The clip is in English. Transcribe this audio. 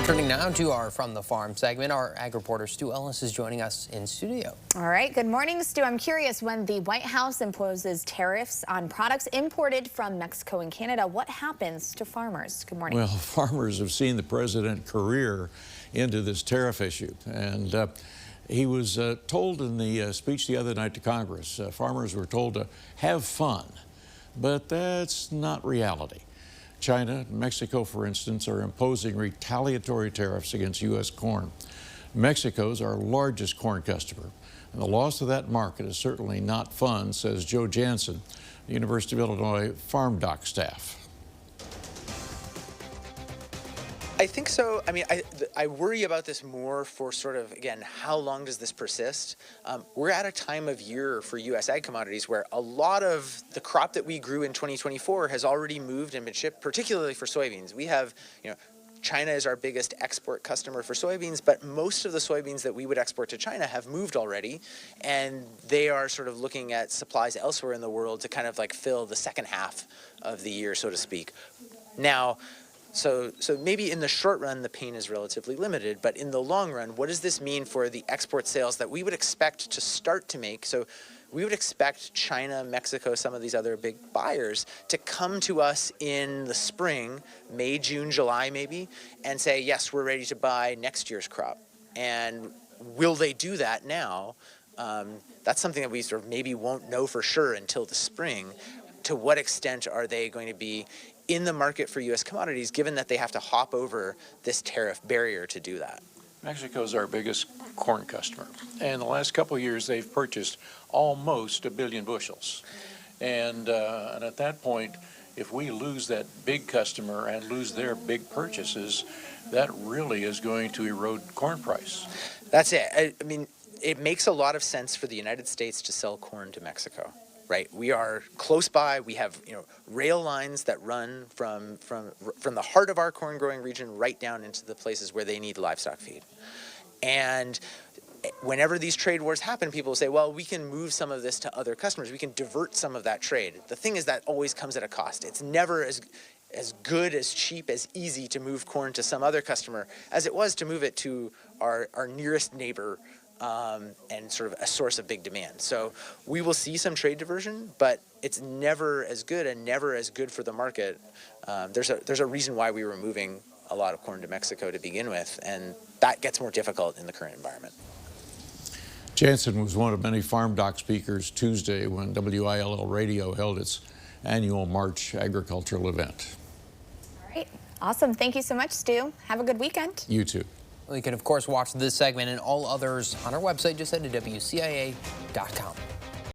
Turning now to our From the Farm segment, our ag reporter Stu Ellis is joining us in studio. All right, good morning, Stu. I'm curious, when the White House imposes tariffs on products imported from Mexico and Canada, what happens to farmers? Good morning. Well, farmers have seen the president career into this tariff issue, and he was told in the speech the other night to Congress, farmers were told to have fun, but that's not reality. China and Mexico, for instance, are imposing retaliatory tariffs against U.S. corn. Mexico's our largest corn customer, and the loss of that market is certainly not fun, says Joe Janzen, the University of Illinois farmdoc staff. I think so. I mean, I worry about this more for sort of, again, how long does this persist? We're at a time of year for U.S. ag commodities where a lot of the crop that we grew in 2024 has already moved and been shipped, particularly for soybeans. We have, China is our biggest export customer for soybeans, but most of the soybeans that we would export to China have moved already, and they are sort of looking at supplies elsewhere in the world to kind of like fill the second half of the year, so to speak. Now, So maybe in the short run, the pain is relatively limited, but in the long run, what does this mean for the export sales that we would expect to start to make? So we would expect China, Mexico, some of these other big buyers to come to us in the spring, May, June, July maybe, and say, yes, we're ready to buy next year's crop. And will they do that now? That's something that we sort of maybe won't know for sure until the spring. To what extent are they going to be in the market for U.S. commodities, given that they have to hop over this tariff barrier to do that? Mexico is our biggest corn customer, and in the last couple of years they've purchased almost 1 billion bushels. And at that point, if we lose that big customer and lose their big purchases, that really is going to erode corn price. That's it. I mean, it makes a lot of sense for the United States to sell corn to Mexico. Right, we are close by. We have rail lines that run from the heart of our corn growing region right down into the places where they need livestock feed. And whenever these trade wars happen, people say, well, we can move some of this to other customers. We can divert some of that trade. The thing is that always comes at a cost. It's never as good, as cheap, as easy to move corn to some other customer as it was to move it to our nearest neighbor. And sort of a source of big demand. So we will see some trade diversion, but it's never as good and never as good for the market. There's a reason why we were moving a lot of corn to Mexico to begin with, and that gets more difficult in the current environment. Janzen was one of many farmdoc speakers Tuesday when WILL Radio held its annual March agricultural event. All right, awesome. Thank you so much, Stu. Have a good weekend. You too. Well, you can, of course, watch this segment and all others on our website. Just head to WCIA.com.